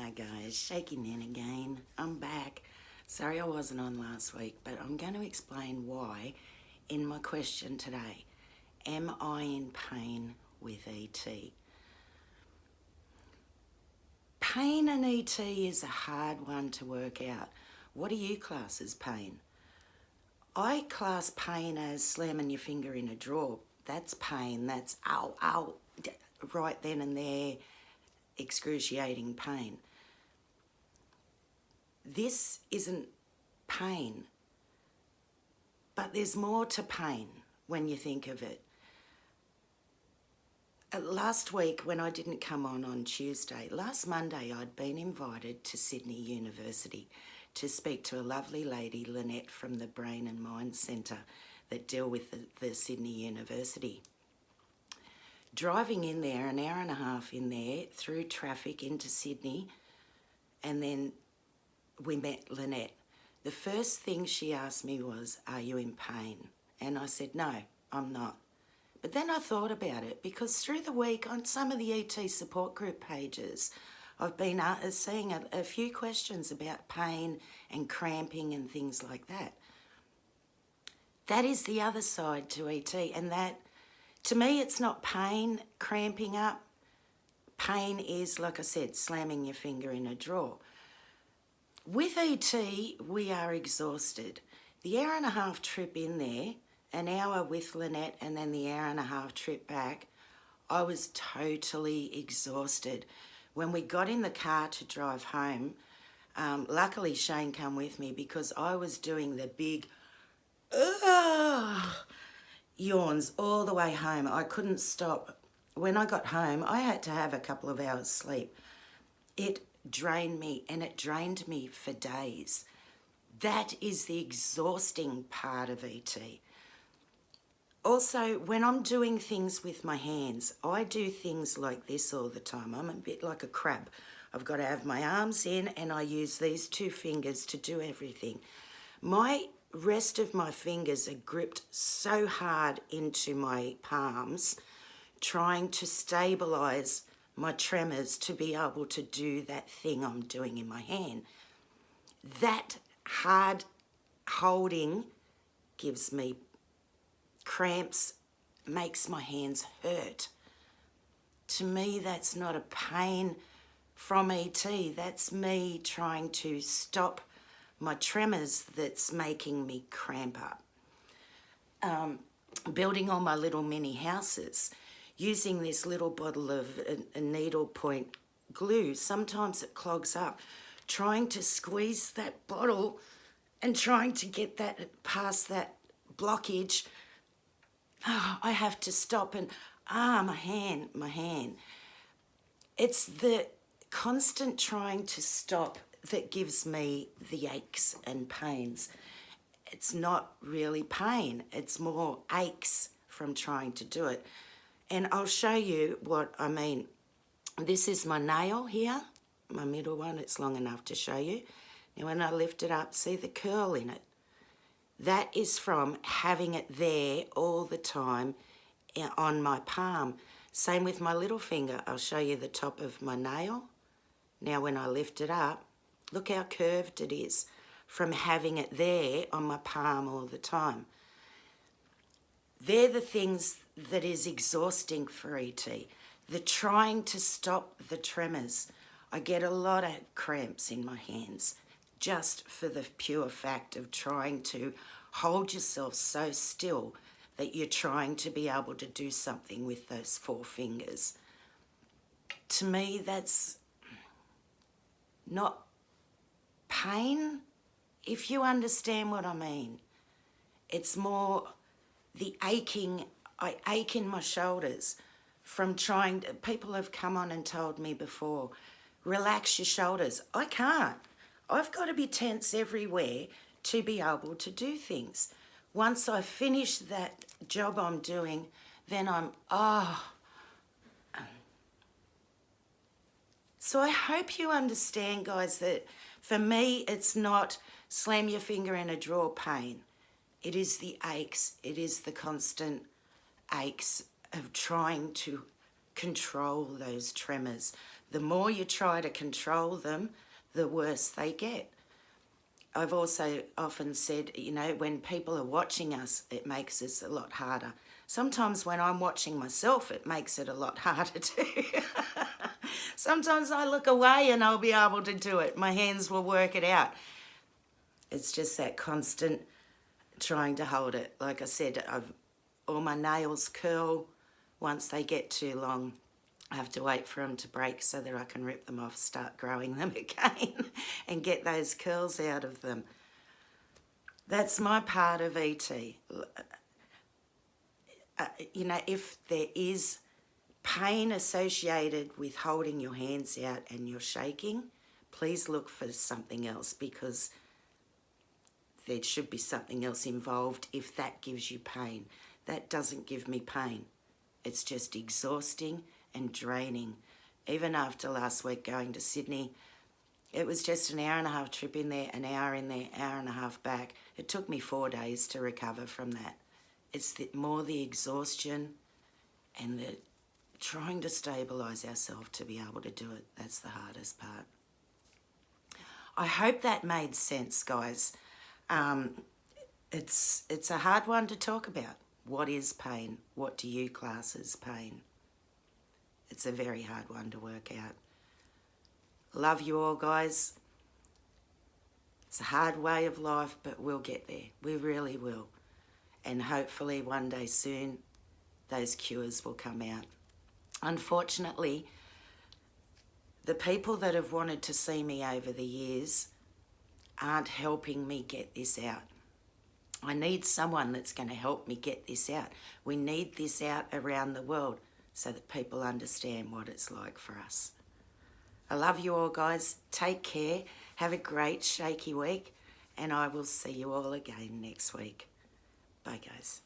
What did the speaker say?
Hi guys, Shaky Nan again. I'm back. Sorry I wasn't on last week, but I'm going to explain why in my question today. Am I in pain with ET? Pain and ET is a hard one to work out. What do you class as pain? I class pain as slamming your finger in a drawer. That's pain. That's ow, ow, right then and there, excruciating pain. This isn't pain, but there's more to pain when you think of it. Last week when I didn't come on Tuesday, last Monday I'd been invited to Sydney University to speak to a lovely lady, Lynette, from the Brain and Mind Centre that deal with the Sydney University. Driving in there, an hour and a half in there, through traffic into Sydney, and then we met Lynette. The first thing she asked me was, "Are you in pain?" And I said, "No, I'm not." But then I thought about it, because through the week on some of the ET support group pages, I've been seeing a few questions about pain and cramping and things like that. That is the other side to ET, and that, to me, it's not pain, cramping up. Pain is, like I said, slamming your finger in a drawer. With ET, we are exhausted. The hour and a half trip in there, an hour with Lynette and then the hour and a half trip back, I was totally exhausted. When we got in the car to drive home, luckily Shane came with me because I was doing the big yawns all the way home. I couldn't stop. When I got home, I had to have a couple of hours sleep. It drained me, and it drained me for days. That is the exhausting part of ET. Also, when I'm doing things with my hands, I do things like this all the time. I'm a bit like a crab. I've got to have my arms in, and I use these two fingers to do everything. My rest of my fingers are gripped so hard into my palms, trying to stabilise my tremors to be able to do that thing I'm doing in my hand. That hard holding gives me cramps, makes my hands hurt. To me, that's not a pain from ET. That's me trying to stop my tremors that's making me cramp up. Building all my little mini houses, using this little bottle of a needle point glue, sometimes it clogs up. Trying to squeeze that bottle and trying to get that past that blockage, I have to stop and, my hand. It's the constant trying to stop that gives me the aches and pains. It's not really pain, it's more aches from trying to do it. And I'll show you what I mean. This is my nail here, my middle one. It's long enough to show you. Now when I lift it up, see the curl in it? That is from having it there all the time on my palm. Same with my little finger. I'll show you the top of my nail. Now when I lift it up, look how curved it is from having it there on my palm all the time. They're the things that is exhausting for ET. The trying to stop the tremors. I get a lot of cramps in my hands just for the pure fact of trying to hold yourself so still that you're trying to be able to do something with those four fingers. To me, that's not pain, if you understand what I mean. It's more the aching. I ache in my shoulders from trying to, people have come on and told me before, relax your shoulders. I can't. I've got to be tense everywhere to be able to do things. Once I finish that job I'm doing, then I'm, So I hope you understand, guys, that for me, it's not slam your finger in a drawer pain. It is the aches. It is the constant aches of trying to control those tremors. The more you try to control them, the worse they get. I've also often said, you know, when people are watching us, it makes us a lot harder. Sometimes when I'm watching myself, it makes it a lot harder too. Sometimes I look away and I'll be able to do it. My hands will work it out. It's just that constant trying to hold it. Like I said, all my nails curl. Once they get too long, I have to wait for them to break so that I can rip them off, start growing them again and get those curls out of them. That's my part of ET. You know, if there is pain associated with holding your hands out and you're shaking, please look for something else, because there should be something else involved if that gives you pain. That doesn't give me pain. It's just exhausting and draining. Even after last week going to Sydney, it was just an hour and a half trip in there, an hour in there, hour and a half back. It took me 4 days to recover from that. It's more the exhaustion and the trying to stabilise ourselves to be able to do it. That's the hardest part. I hope that made sense, guys. It's a hard one to talk about. What is pain? What do you class as pain? It's a very hard one to work out. Love you all, guys. It's a hard way of life, but we'll get there. We really will. And hopefully one day soon, those cures will come out. Unfortunately, the people that have wanted to see me over the years aren't helping me get this out. I need someone that's going to help me get this out. We need this out around the world so that people understand what it's like for us. I love you all, guys. Take care. Have a great shaky week, and I will see you all again next week. Bye, guys.